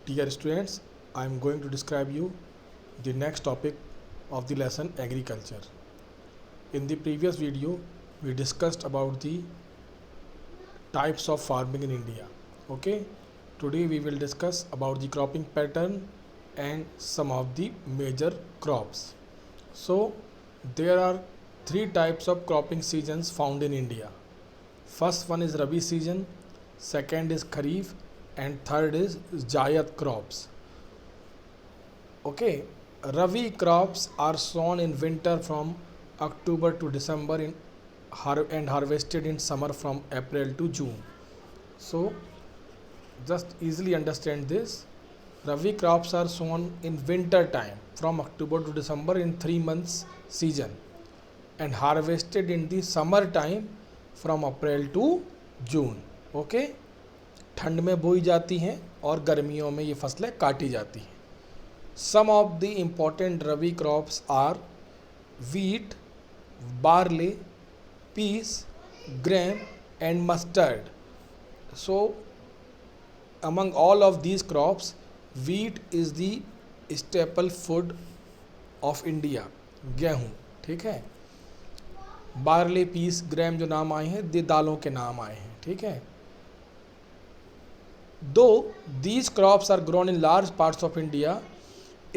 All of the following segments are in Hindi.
Dear students, I am going to describe you the next topic of the lesson agriculture. In the previous video, we discussed about the types of farming in India. Okay, today we will discuss about the cropping pattern and some of the major crops. So, there are three types of cropping seasons found in India. First one is Rabi season, second is Kharif, and third is Zayat crops. Okay, Rabi crops are sown in winter from October to December and harvested in summer from April to June. So, just easily understand this. Rabi crops are sown in winter time from October to December in 3 months season and harvested in the summer time from April to June. Okay, ठंड में बोई जाती हैं और गर्मियों में ये फसलें काटी जाती हैं. Some of the important Rabi crops are wheat, barley, peas, gram and mustard. So among all of these crops, wheat is the staple food of India. गेहूँ, ठीक है. बार्ले, पीस, ग्राम जो नाम आए हैं ये दालों के नाम आए हैं, ठीक है. Though these crops are grown in large parts of India,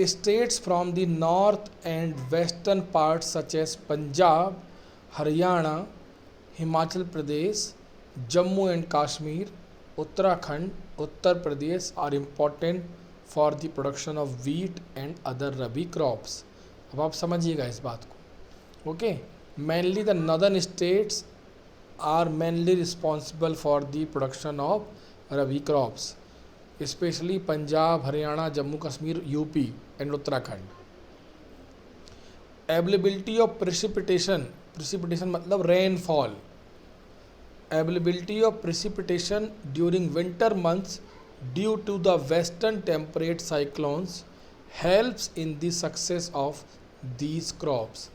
states from the north and western parts such as Punjab, Haryana, Himachal Pradesh, Jammu and Kashmir, Uttarakhand, Uttar Pradesh are important for the production of wheat and other rabi crops. अब आप समझिएगा इस बात को. Okay, mainly the northern states are mainly responsible for the production of rabi crops, especially Punjab, Haryana, Jammu Kashmir, UP and Uttarakhand. Availability of precipitation मतलब rainfall. Availability of precipitation during winter months due to the western temperate cyclones helps in the success of these crops.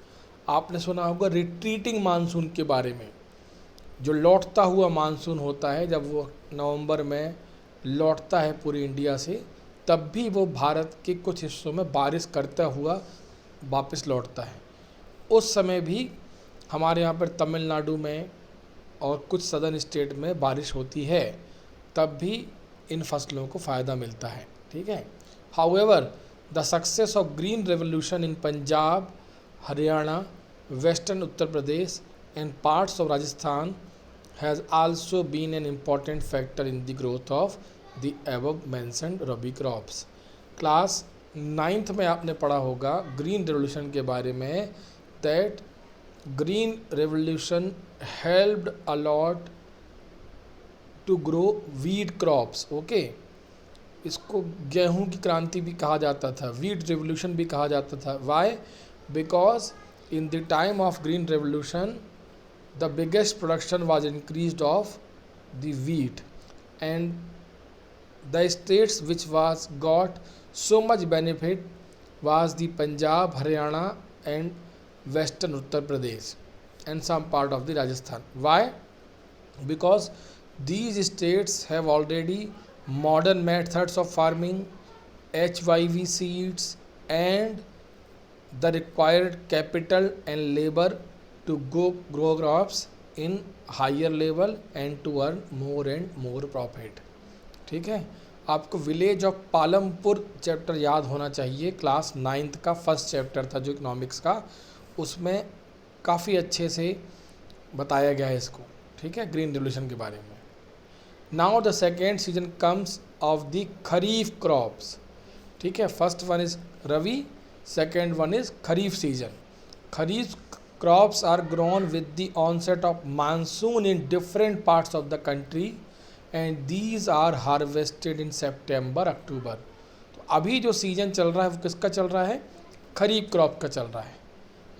आपने सुना होगा रिट्रीटिंग मानसून के बारे में. जो लौटता हुआ मानसून होता है, जब वो नवंबर में लौटता है पूरी इंडिया से, तब भी वो भारत के कुछ हिस्सों में बारिश करता हुआ वापस लौटता है. उस समय भी हमारे यहाँ पर तमिलनाडु में और कुछ सदर्न स्टेट में बारिश होती है, तब भी इन फसलों को फ़ायदा मिलता है, ठीक है. However the success of green revolution in Punjab, Haryana, western Uttar Pradesh and parts of Rajasthan has also been an important factor in the growth of the above mentioned rabi crops. Class 9th में आपने पढ़ा होगा ग्रीन रेवोल्यूशन के बारे में, that green revolution helped a lot to grow wheat crops. Okay, इसको गेहूं की क्रांति भी कहा जाता था, wheat revolution भी कहा जाता था. Why? Because in the time of green revolution the biggest production was increased of the wheat, and the states which was got so much benefit was the Punjab, Haryana and western Uttar Pradesh and some part of the Rajasthan. Why? Because these states have already modern methods of farming, HYV seeds and the required capital and labor to grow crops in higher level and to earn more and more profit. ठीक है. आपको विलेज ऑफ पालमपुर चैप्टर याद होना चाहिए. क्लास 9th का फर्स्ट चैप्टर था जो इकोनॉमिक्स का, उसमें काफ़ी अच्छे से बताया गया है इसको, ठीक है, ग्रीन रेवोल्यूशन के बारे में. Now the second season comes of the kharif crops. ठीक है, first one is rabi, second one is kharif season. Kharif crops are grown with the onset of monsoon in different parts of the country and these are harvested in September, October. तो अभी जो सीज़न चल रहा है वो किसका चल रहा है? खरीफ क्रॉप का चल रहा है.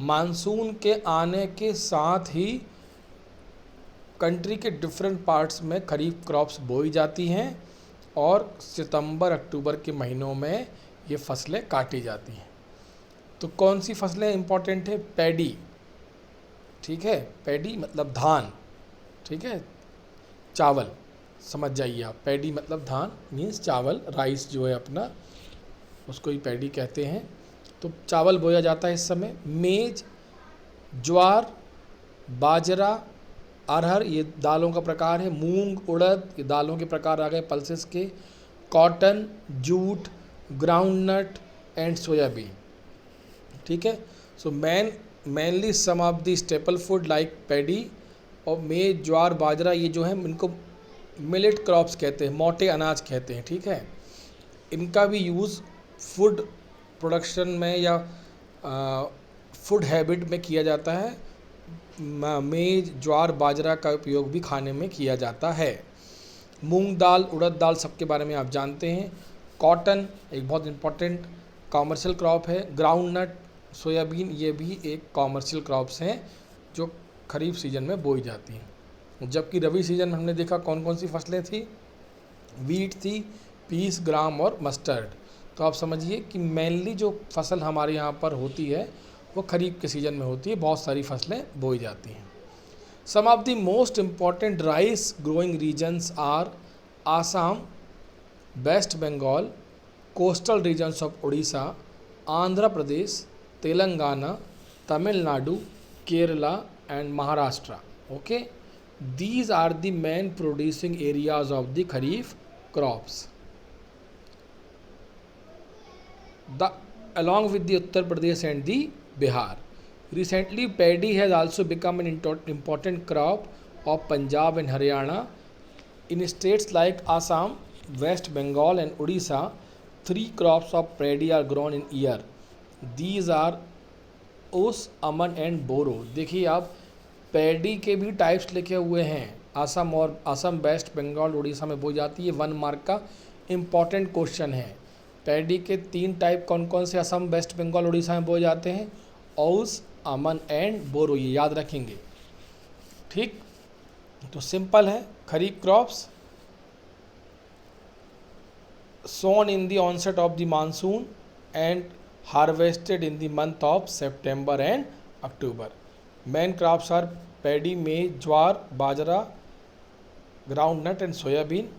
मानसून के आने के साथ ही कंट्री के डिफरेंट पार्ट्स में खरीफ क्रॉप्स बोई जाती हैं और सितंबर, अक्टूबर के महीनों में ये फसलें काटी जाती हैं. तो कौन सी फसलें इंपॉर्टेंट है? पैडी, ठीक है, पैडी मतलब धान, ठीक है, चावल. समझ जाइए आप। पैडी मतलब धान मीन्स चावल, राइस जो है अपना, उसको ही पैडी कहते हैं। तो चावल बोया जाता है इस समय। मेज, ज्वार, बाजरा, अरहर ये दालों का प्रकार है। मूंग, उड़द ये दालों के प्रकार आ गए पल्सेस के। Cotton, jute, groundnut and soybean. ठीक है। So mainly some of the staple food like paddy और मेज, ज्वार, बाजरा ये जो है इनको मिलेट क्रॉप्स कहते हैं, मोटे अनाज कहते हैं। ठीक है। इनका भी यूज़ फूड प्रोडक्शन में या फूड हैबिट में किया जाता है। मेज, ज्वार, बाजरा का उपयोग भी खाने में किया जाता है। मूंग दाल, उड़द दाल सबके बारे में आप जानते हैं। कॉटन एक बहुत इम्पॉर्टेंट कॉमर्शियल क्रॉप है। ग्राउंडनट, सोयाबीन ये भी एक कॉमर्शियल क्रॉप्स हैं जो खरीफ सीजन में बोई जाती हैं। जबकि रबी सीजन में हमने देखा कौन कौन सी फसलें थी, वीट थी, पीस, ग्राम और मस्टर्ड। तो आप समझिए कि मेनली जो फसल हमारे यहाँ पर होती है वो खरीफ के सीज़न में होती है, बहुत सारी फसलें बोई जाती हैं। Some of the most important rice growing regions are Assam, West Bengal, coastal regions of Orissa, Andhra Pradesh, Telangana, Tamil Nadu, Kerala and Maharashtra. Okay, these are the main producing areas of the kharif crops. Along with the Uttar Pradesh and the Bihar. Recently, paddy has also become an important crop of Punjab and Haryana. In states like Assam, West Bengal and Odisha, 3 crops of paddy are grown in year. These are Us, Aman and Boro. देखिए आप, पैडी के भी टाइप्स लिखे हुए हैं। असम, वेस्ट बंगाल, उड़ीसा में बोई जाती है। 1 मार्क का इम्पॉर्टेंट क्वेश्चन है। पैडी के 3 टाइप कौन कौन से असम, वेस्ट बंगाल, उड़ीसा में बोए जाते हैं? औस, अमन एंड बोरो, ये याद रखेंगे। ठीक, तो सिंपल है। Kharif crops sown in the onset of the monsoon and harvested in the month of September and October. Main crops are paddy, maize, jowar, bajra, groundnut and soybean.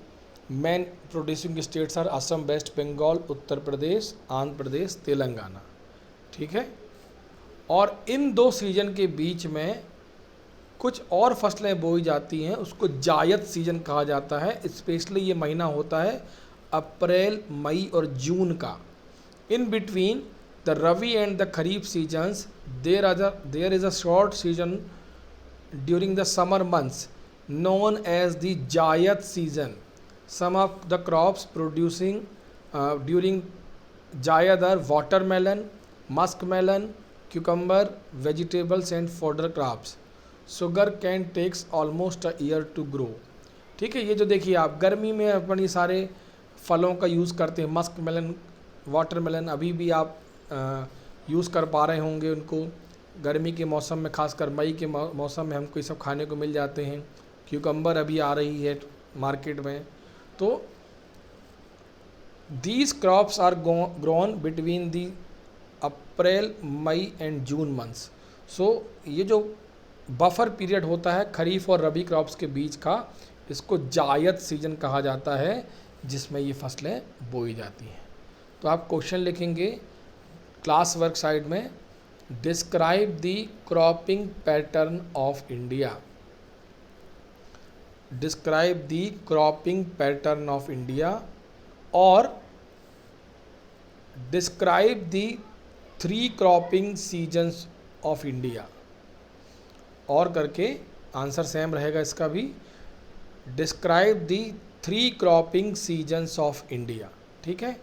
Main producing states are Assam, West Bengal, Uttar Pradesh, Andhra Pradesh, Telangana. ठीक है। और इन 2 सीजन के बीच में कुछ और फसलें बोई जाती हैं, उसको जायद सीजन कहा जाता है। स्पेशली ये महीना होता है अप्रैल, मई और जून का। In between the Rabi and the Kharif seasons, there is a short season during the summer months known as the Jayat season. Some of the crops producing during Jayat are watermelon, muskmelon, cucumber, vegetables and fodder crops. Sugar cane takes almost a year to grow. ठीक है। ये जो देखिए आप, गर्मी में अपन ये सारे फलों का यूज़ करते हैं। मस्कमेलन, वाटरमेलन अभी भी आप यूज़ कर पा रहे होंगे उनको। गर्मी के मौसम में, खासकर मई के मौसम में हमको ये सब खाने को मिल जाते हैं। क्यूकम्बर अभी आ रही है मार्केट में। तो these crops are grown between the April, May and June months. So ये जो बफर पीरियड होता है खरीफ और रबी क्रॉप्स के बीच का, इसको जायद सीजन कहा जाता है, जिसमें ये फसलें बोई जाती हैं। तो आप क्वेश्चन लिखेंगे क्लास वर्क साइड में, describe the cropping pattern of India. Describe the cropping pattern of India और describe the 3 cropping seasons of India. और करके आंसर सेम रहेगा इसका भी। Describe the 3 cropping seasons of India. ठीक है।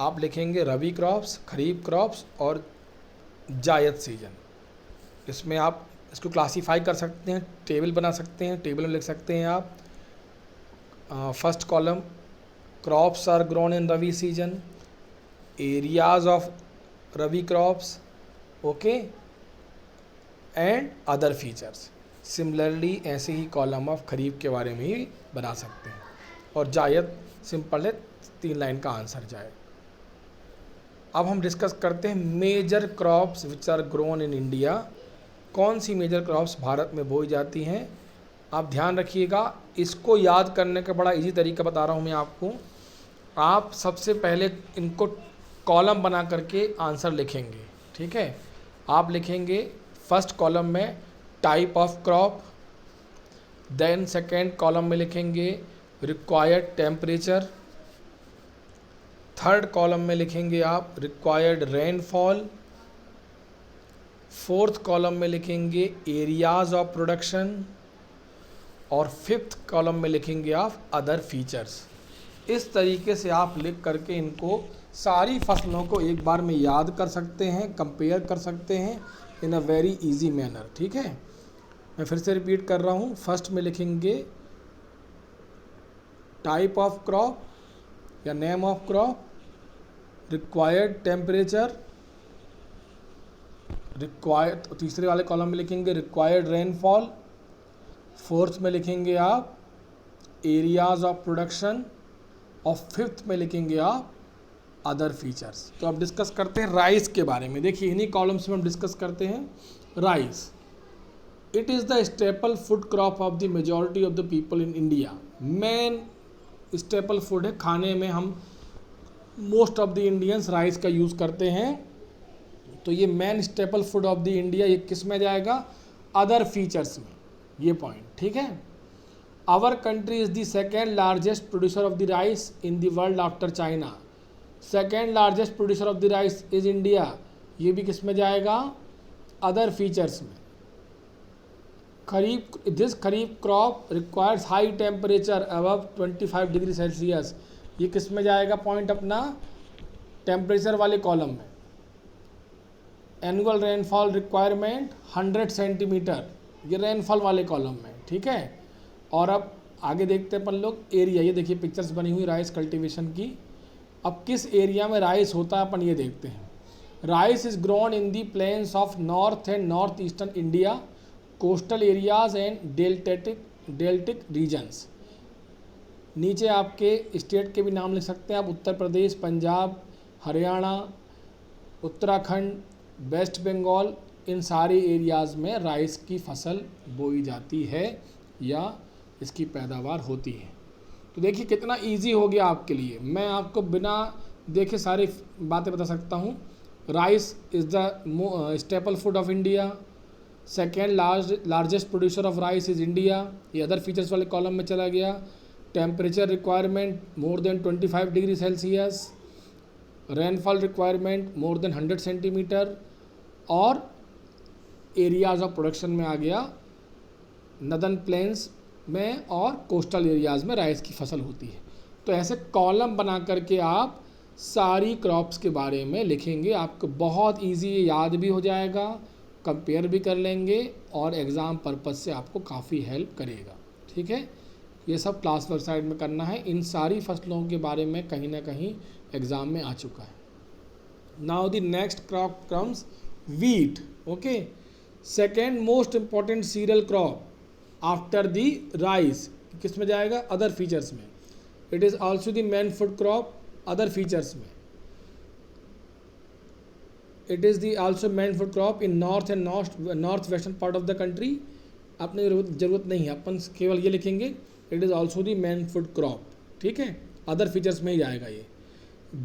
आप लिखेंगे रबी क्रॉप्स, खरीफ क्रॉप्स और जायद सीजन। इसमें आप इसको क्लासीफाई कर सकते हैं, टेबल बना सकते हैं। टेबल में लिख सकते हैं आप, first column crops are grown in rabi season, areas of rabi crops, okay, and other features. Similarly ऐसे ही कॉलम ऑफ खरीफ के बारे में ही बना सकते हैं। और जायद सिंपल है, 3 लाइन का आंसर जाए। अब हम डिस्कस करते हैं major crops which are grown in India. कौन सी मेजर क्रॉप्स भारत में बोई जाती हैं? आप ध्यान रखिएगा, इसको याद करने का बड़ा इजी तरीका बता रहा हूँ मैं आपको। आप सबसे पहले इनको कॉलम बना करके आंसर लिखेंगे, ठीक है। आप लिखेंगे फर्स्ट कॉलम में type of crop, then second column में लिखेंगे रिक्वायर्ड टेम्परेचर, थर्ड कॉलम में लिखेंगे आप रिक्वायर्ड रेनफॉल, फोर्थ कॉलम में लिखेंगे एरियाज ऑफ प्रोडक्शन और फिफ्थ कॉलम में लिखेंगे आप अदर फीचर्स। इस तरीके से आप लिख करके इनको सारी फसलों को एक बार में याद कर सकते हैं, कंपेयर कर सकते हैं इन अ वेरी इजी मैनर, ठीक है। मैं फिर से रिपीट कर रहा हूँ। फर्स्ट में लिखेंगे टाइप ऑफ क्रॉप या name of crop, required temperature, required, तीसरे वाले कॉलम में लिखेंगे रिक्वायर्ड रेनफॉल, फोर्थ में लिखेंगे आप एरियाज ऑफ प्रोडक्शन और फिफ्थ में लिखेंगे आप अदर फीचर्स। तो अब डिस्कस करते हैं राइस के बारे में। देखिए इन्हीं कॉलम्स में हम डिस्कस करते हैं rice. It is the staple food crop of the majority of the people in India. Main staple food है, खाने में हम most of the Indians rice का यूज़ करते हैं। तो ये main staple food of the India, ये किस में जाएगा? अदर फीचर्स में, ये पॉइंट, ठीक है। Our country is the second largest producer of the rice in the world after China. Second largest producer of the rice is India, ये भी किस में जाएगा? अदर फीचर्स में। Kharif, this kharif crop requires high temperature above 25 degree Celsius, ये किस में जाएगा पॉइंट अपना? टेम्परेचर वाले कॉलम में। एनुअल रेनफॉल रिक्वायरमेंट 100 सेंटीमीटर, ये रेनफॉल वाले कॉलम में, ठीक है। और अब आगे देखते हैं अपन लोग एरिया। ये देखिए पिक्चर्स बनी हुई राइस कल्टीवेशन की। अब किस एरिया में राइस होता है अपन ये देखते हैं। Rice is grown in the plains of north and north eastern India, coastal areas and deltaic regions. नीचे आपके स्टेट के भी नाम लिख सकते हैं आप, उत्तर प्रदेश, पंजाब, हरियाणा, उत्तराखंड, वेस्ट बंगाल, इन सारे एरियाज़ में राइस की फसल बोई जाती है या इसकी पैदावार होती है। तो देखिए कितना इजी हो गया आपके लिए। मैं आपको बिना देखे सारी बातें बता सकता हूँ। Rice is the staple food of India, second largest producer of rice is India, ये अदर फीचर्स वाले कॉलम में चला गया। Temperature requirement more than 25 degree Celsius, rainfall requirement more than 100 centimetre, और एरियाज ऑफ प्रोडक्शन में आ गया नदर्न प्लेन्स में और कोस्टल एरियाज़ में राइस की फसल होती है। तो ऐसे कॉलम बना करके आप सारी क्रॉप्स के बारे में लिखेंगे, आपको बहुत इजी याद भी हो जाएगा, कंपेयर भी कर लेंगे और एग्ज़ाम पर्पज़ से आपको काफ़ी हेल्प करेगा, ठीक है। ये सब क्लास वर्क साइड में करना है। इन सारी फसलों के बारे में कहीं ना कहीं एग्ज़ाम में आ चुका है। Now the next crop comes wheat, okay, second most important cereal crop after the rice, किस में जाएगा? अदर फीचर्स में। It is also the main food crop, other features में। It is the also main food crop in north and north western part of the country. अपनी ज़रूरत नहीं है, अपन केवल ये लिखेंगे it is also the main food crop, ठीक है। अदर फीचर्स में ही जाएगा ये।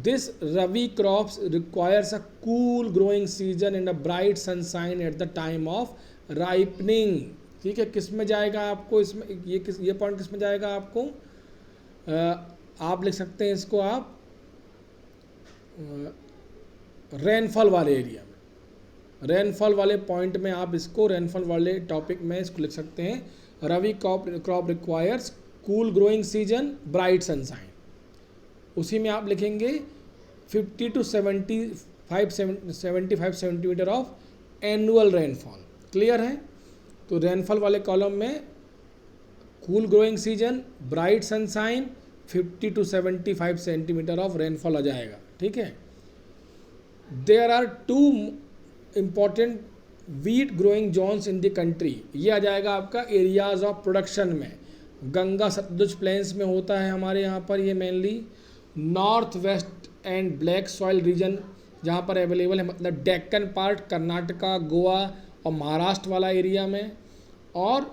This rabi crops requires a cool growing season and a bright sunshine at the time of ripening, ठीक है। किस में जाएगा आपको? इसमें ये पॉइंट किस में जाएगा आपको? आप लिख सकते हैं इसको आप रेनफॉल वाले एरिया में, रेनफॉल वाले पॉइंट में आप इसको, रेनफॉल वाले टॉपिक में इसको लिख सकते हैं। Rabi crop requires cool growing season, bright sunshine. उसी में आप लिखेंगे 50 to 75 centimetre of annual rainfall. Clear है? तो रेनफॉल वाले कॉलम में cool growing season, bright sunshine, 50 to 75 centimetre of rainfall आ जाएगा, ठीक है। There are 2 important wheat growing zones in the country, ये आ जाएगा आपका एरियाज ऑफ प्रोडक्शन में। गंगा सतलुज प्लेन्स में होता है हमारे यहाँ पर ये mainly. North west and black soil region जहाँ पर अवेलेबल है, मतलब डेक्कन पार्ट, कर्नाटका, गोवा और महाराष्ट्र वाला एरिया में। और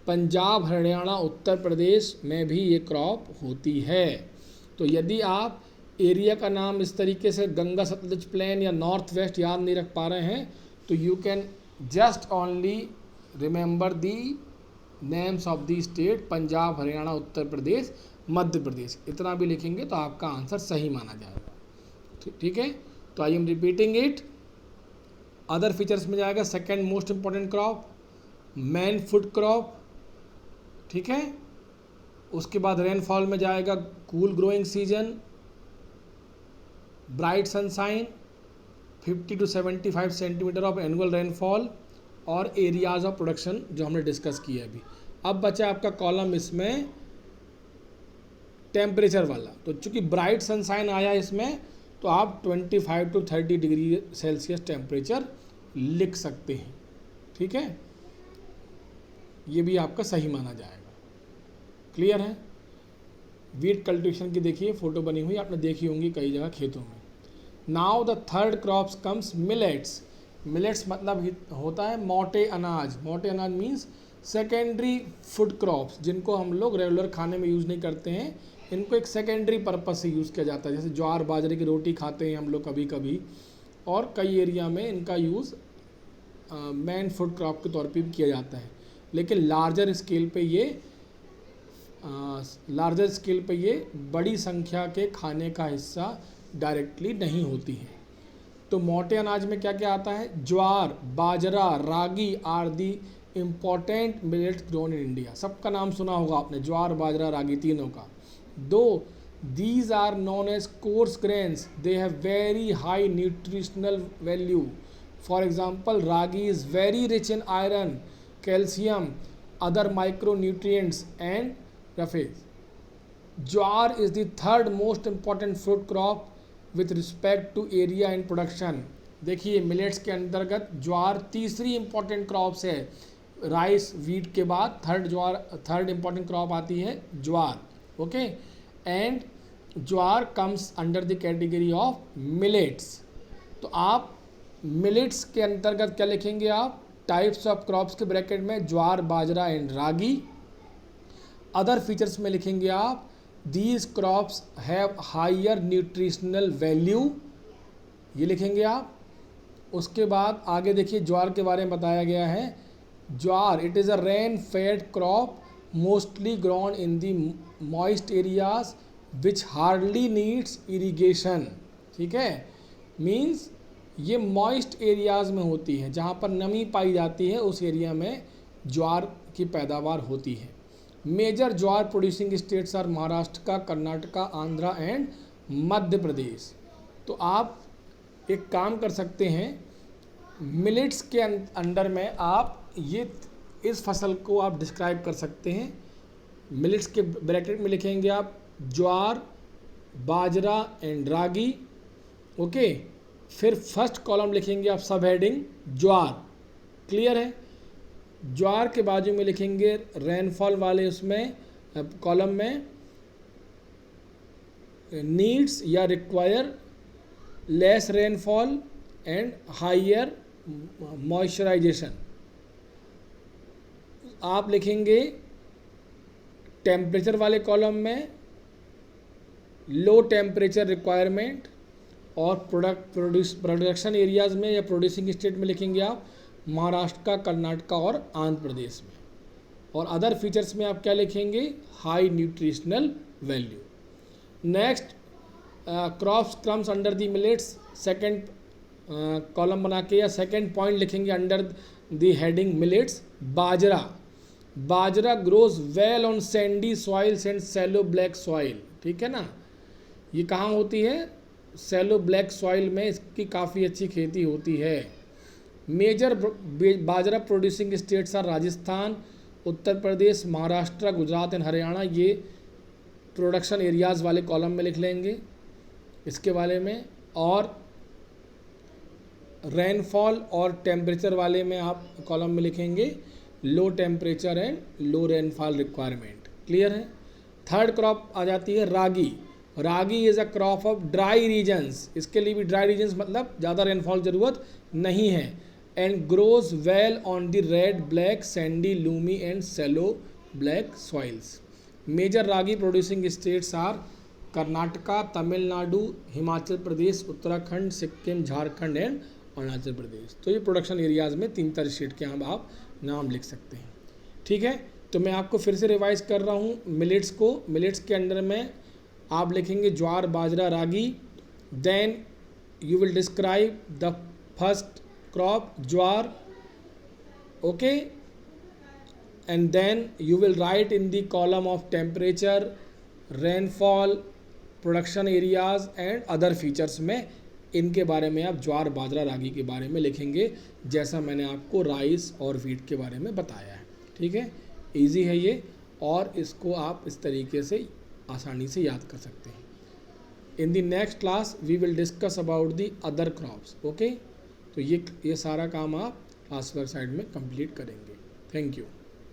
पंजाब, हरियाणा, उत्तर प्रदेश में भी ये क्रॉप होती है। तो यदि आप एरिया का नाम इस तरीके से गंगा सतलुज प्लेन या नॉर्थ वेस्ट याद नहीं रख पा रहे हैं, तो you can just only remember the names of the state, Punjab, Haryana, Uttar Pradesh, Madhya Pradesh, इतना भी लिखेंगे तो आपका आंसर सही माना जाएगा। ठीक है, तो I am repeating it. Other features में जाएगा second most important crop, main food crop, ठीक है। उसके बाद रेनफॉल में जाएगा cool growing season, bright sunshine, 50 to 75 centimetre of annual rainfall, और एरियाज ऑफ प्रोडक्शन जो हमने डिस्कस किया अभी। अब बचा आपका कॉलम इसमें टेम्परेचर वाला। तो चूंकि ब्राइट सनशाइन आया इसमें, तो आप 25 to 30 डिग्री सेल्सियस टेम्परेचर लिख सकते हैं। ठीक है, ये भी आपका सही माना जाएगा। क्लियर है। वीट कल्टीवेशन की देखिए फोटो बनी हुई, आपने देखी होंगी कई जगह खेतों में। Now the third crops comes millets. Millets मतलब होता है मोटे अनाज। मोटे अनाज मीन्स सेकेंडरी फूड क्रॉप्स, जिनको हम लोग रेगुलर खाने में यूज़ नहीं करते हैं, इनको एक सेकेंडरी पर्पस से यूज़ किया जाता है। जैसे ज्वार बाजरे की रोटी खाते हैं हम लोग कभी कभी, और कई एरिया में इनका यूज़ मेन फूड क्रॉप के तौर पे भी किया जाता है। लेकिन लार्जर स्केल पे ये बड़ी संख्या के खाने का हिस्सा डायरेक्टली नहीं होती है। तो मोटे अनाज में क्या क्या आता है? Jowar, bajra, ragi are the important millets grown in India. सबका नाम सुना होगा आपने, ज्वार, बाजरा, रागी, तीनों का। दो these are known as coarse grains, they have very high nutritional value. For example, ragi is very rich in iron, calcium, other micronutrients and roughage. Jowar is the third most important fruit crop with respect to area and production. देखिए मिलेट्स के अंतर्गत ज्वार तीसरी इंपॉर्टेंट क्रॉप्स है। राइस, वीट के बाद थर्ड इंपॉर्टेंट क्रॉप आती है jowar. Okay, and jowar comes under the category of millets. तो आप मिलेट्स के अंतर्गत क्या लिखेंगे? आप टाइप्स ऑफ क्रॉप्स के ब्रैकेट में jowar, bajra and ragi. Other features में लिखेंगे आप these crops have higher nutritional value, ये लिखेंगे आप। उसके बाद आगे देखिए ज्वार के बारे में बताया गया है। Jowar it is a rain fed crop mostly grown in the moist areas which hardly needs irrigation. ठीक है, मीन्स ये मॉइस्ट एरियाज़ में होती है, जहाँ पर नमी पाई जाती है उस एरिया में ज्वार की पैदावार होती है। Major jowar producing states are Maharashtra, Karnataka, Andhra and Madhya Pradesh. तो आप एक काम कर सकते हैं, मिलेट्स के अंडर में आप ये इस फसल को आप डिस्क्राइब कर सकते हैं। मिलेट्स के ब्रैकेट में लिखेंगे आप ज्वार, बाजरा एंड रागी। ओके, फिर फर्स्ट कॉलम लिखेंगे आप सब हेडिंग ज्वार। क्लियर है। ज्वार के बाजू में लिखेंगे रेनफॉल वाले उसमें कॉलम में नीड्स या require less rainfall and higher moisturization. आप लिखेंगे टेम्परेचर वाले कॉलम में लो टेम्परेचर रिक्वायरमेंट, और प्रोडक्शन एरियाज़ में या प्रोड्यूसिंग स्टेट में लिखेंगे आप महाराष्ट्र, कर्नाटका और आंध्र प्रदेश में। और अदर फीचर्स में आप क्या लिखेंगे? High nutritional value. Next crops comes under the millets, second column बना के या सेकेंड पॉइंट लिखेंगे under the heading millets. Bajra, bajra grows well on sandy soils and shallow black soil. ठीक है ना, ये कहाँ होती है? सैलो ब्लैक सॉइल में इसकी काफ़ी अच्छी खेती होती है। Major bajra producing states are Rajasthan, Uttar Pradesh, Maharashtra, Gujarat and Haryana. ये प्रोडक्शन एरियाज़ वाले कॉलम में लिख लेंगे इसके बारे में। और रेनफॉल और टेम्परेचर वाले में आप कॉलम में लिखेंगे low temperature and low rainfall requirement. Clear है। थर्ड क्रॉप आ जाती है ragi. Ragi is a crop of dry regions. इसके लिए भी ड्राई रीजन्स मतलब ज़्यादा रेनफॉल ज़रूरत नहीं है। and grows well on the red, black, sandy, loamy and shallow black soils. Major ragi producing states are Karnataka, Tamil Nadu, Himachal Pradesh, Uttarakhand, Sikkim, Jharkhand and Arunachal Pradesh. तो ये प्रोडक्शन एरियाज़ में 3 स्टेट के हम आप नाम लिख सकते हैं। ठीक है, तो मैं आपको फिर से रिवाइज कर रहा हूँ मिलेट्स को। मिलेट्स के अंडर में आप लिखेंगे jowar, bajra, ragi. Then you will describe the first crop jowar, okay, and then you will write in the column of temperature, rainfall, production areas and other features में इनके बारे में आप ज्वार, बाजरा, रागी के बारे में लिखेंगे, जैसा मैंने आपको राइस और वीट के बारे में बताया है। ठीक है, इजी है ये, और इसको आप इस तरीके से आसानी से याद कर सकते हैं। In the next class we will discuss about the other crops. Okay, तो ये सारा काम आप क्लास वर्क साइड में कंप्लीट करेंगे। Thank you.